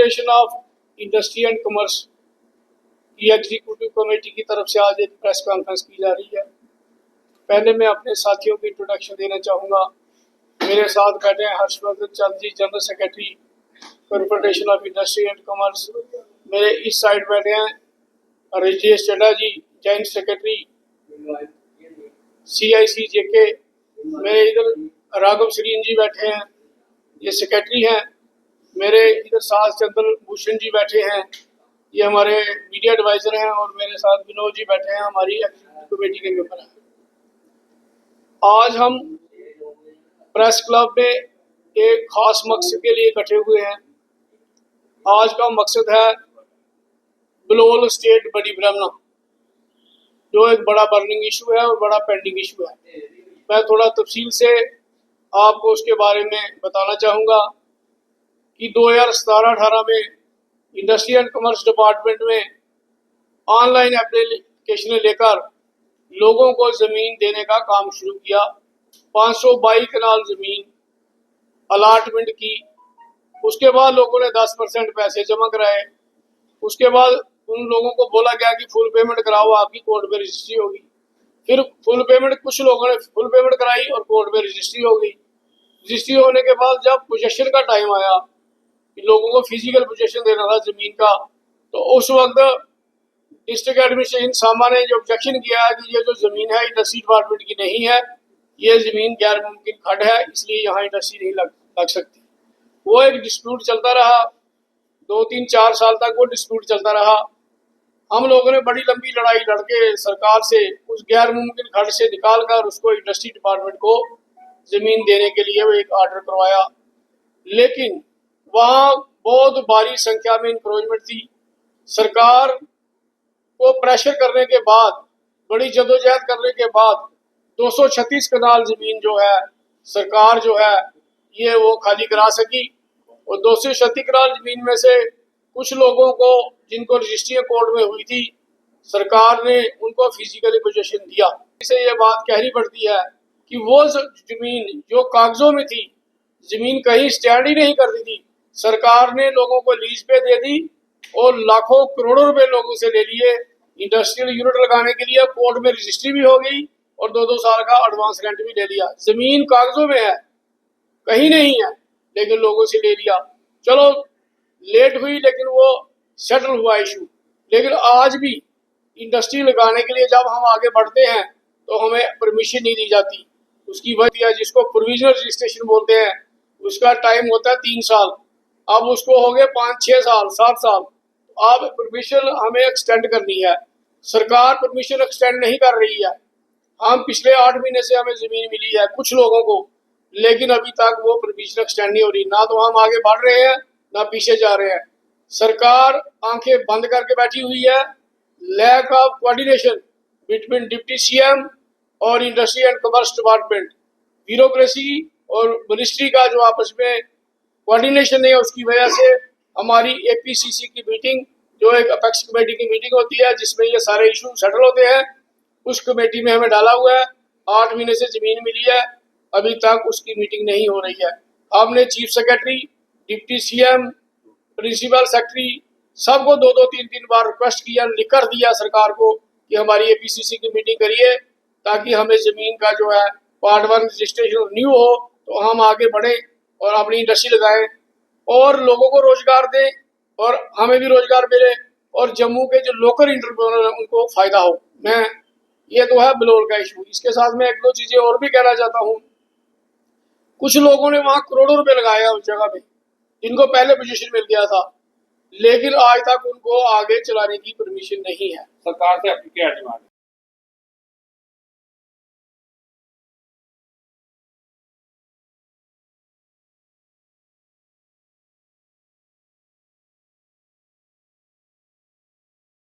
Confederation of industry and commerce की executive committee की तरफ से आज एक प्रेस कॉन्फ्रेंस की जा रही है। पहले मैं अपने साथियों की इंट्रोडक्शन देना चाहूँगा। मेरे साथ बैठे हैं Harshvardhan Chand ji, general secretary confederation of industry and commerce. मेरे इस साइड बैठे हैं Rajesh Chadda ji, joint secretary CIC JK। मेरे इधर राघव श्रीन जी बैठे हैं, ये सेक्रेटरी हैं। मेरे इधर साथ चंद्र भूषण जी बैठे हैं, ये हमारे मीडिया एडवाइजर हैं। और मेरे साथ विनोद जी बैठे हैं, हमारी एग्जीक्यूटिव कमेटी के मेंबर हैं। आज हम प्रेस क्लब में एक खास मकसद के लिए इकट्ठे हुए हैं। आज का मकसद है बलोल स्टेट बड़ी ब्राह्मणा, जो एक बड़ा बर्निंग इशू है और बड़ा पेंडिंग इशू है। मैं थोड़ा तफसील से आपको उसके बारे में बताना चाहूँगा कि 2017-18 में इंडस्ट्री एंड कॉमर्स डिपार्टमेंट में ऑनलाइन एप्लीकेशनें लेकर लोगों को ज़मीन देने का काम शुरू किया। 522 कनाल ज़मीन अलाटमेंट की। उसके बाद लोगों ने 10% पैसे जमा कराए। उसके बाद उन लोगों को बोला गया कि फुल पेमेंट कराओ, आपकी कोर्ट में रजिस्ट्री होगी। फिर फुल पेमेंट, कुछ लोगों ने फुल पेमेंट कराई और कोर्ट में रजिस्ट्री हो गई। रजिस्ट्री होने के बाद जब पोजेशन का टाइम आया कि लोगों को फिजिकल पोजेशन देना था ज़मीन का, तो उस वक्त डिस्ट्रिक्ट एडमिनिस्ट्रेशन सामा ने जो ऑब्जेक्शन किया है कि ये जो ज़मीन है इंडस्ट्री डिपार्टमेंट की नहीं है, ये ज़मीन गैर मुमकिन खंड है, इसलिए यहाँ इंडस्ट्री नहीं लग सकती। वो एक डिस्प्यूट चलता रहा, 2-3-4 साल तक वो डिस्प्यूट चलता रहा। हम लोगों ने बड़ी लंबी लड़ाई लड़के सरकार से उस गैर मुमकिन खंड से निकाल कर उसको इंडस्ट्री डिपार्टमेंट को ज़मीन देने के लिए वो एक आर्डर करवाया। लेकिन वहाँ बहुत भारी संख्या में इंक्रोचमेंट थी। सरकार को प्रेशर करने के बाद, बड़ी जदोजहद करने के बाद 236 कनाल ज़मीन जो है सरकार जो है ये वो खाली करा सकी। और 236 कनाल ज़मीन में से कुछ लोगों को जिनको रजिस्ट्री कोर्ट में हुई थी, सरकार ने उनको फिजिकली पोजीशन दिया। इससे ये बात कहनी पड़ती है कि वो ज़मीन जो कागजों में थी, ज़मीन कहीं स्टैंड ही नहीं करती थी, सरकार ने लोगों को लीज पे दे दी और लाखों करोड़ों रुपए लोगों से ले लिए। इंडस्ट्रियल यूनिट लगाने के लिए कोर्ट में रजिस्ट्री भी हो गई और 2-2 साल का एडवांस रेंट भी ले लिया। ज़मीन कागजों में है, कहीं नहीं है, लेकिन लोगों से ले लिया। चलो लेट हुई, लेकिन वो सेटल हुआ इशू। लेकिन आज भी इंडस्ट्री लगाने के लिए जब हम आगे बढ़ते हैं तो हमें परमिशन नहीं दी जाती। उसकी वजह, जिसको प्रोविजनल रजिस्ट्रेशन बोलते हैं, उसका टाइम होता है 3 साल। अब उसको हो गए 5-6 साल, 7 साल। अब परमिशन हमें एक्सटेंड करनी है। सरकार परमिशन एक्सटेंड नहीं कर रही है। हम पिछले 8 महीने से हमें ज़मीन मिली है कुछ लोगों को, लेकिन अभी तक वो परमिशन एक्सटेंड नहीं हो रही। ना तो हम आगे बढ़ रहे हैं, ना पीछे जा रहे हैं। सरकार आंखें बंद करके बैठी हुई है। Lack of coordination between deputy CM और industry and commerce department, bureaucracy और मिनिस्ट्री का जो आपस में कोऑर्डिनेशन नहीं है, उसकी वजह से हमारी APCC की मीटिंग, जो एक अपेक्स कमेटी की मीटिंग होती है जिसमें ये सारे इशू सेटल होते हैं, उस कमेटी में हमें डाला हुआ है। 8 महीने से ज़मीन मिली है, अभी तक उसकी मीटिंग नहीं हो रही है। हमने chief secretary, deputy CM, principal secretary सबको 2-2, 3-3 बार रिक्वेस्ट किया, लिख कर दिया सरकार को कि हमारी APCC की मीटिंग करिए ताकि हमें ज़मीन का जो है पार्ट 1 रजिस्ट्रेशन न्यू हो, तो हम आगे बढ़ें और अपनी इंडस्ट्री लगाएं और लोगों को रोजगार दें और हमें भी रोजगार मिले और जम्मू के जो लोकल इंटरप्रेन्योर हैं उनको फ़ायदा हो। ये तो है बलोल का इशू। इसके साथ मैं 1-2 चीज़ें और भी कहना चाहता हूँ। कुछ लोगों ने वहाँ करोड़ों रुपए लगाया उस जगह पे, जिनको पहले पोजीशन मिल गया था, लेकिन आज तक उनको आगे चलाने की परमिशन नहीं है। सरकार से आपकी क्या डिमांड है?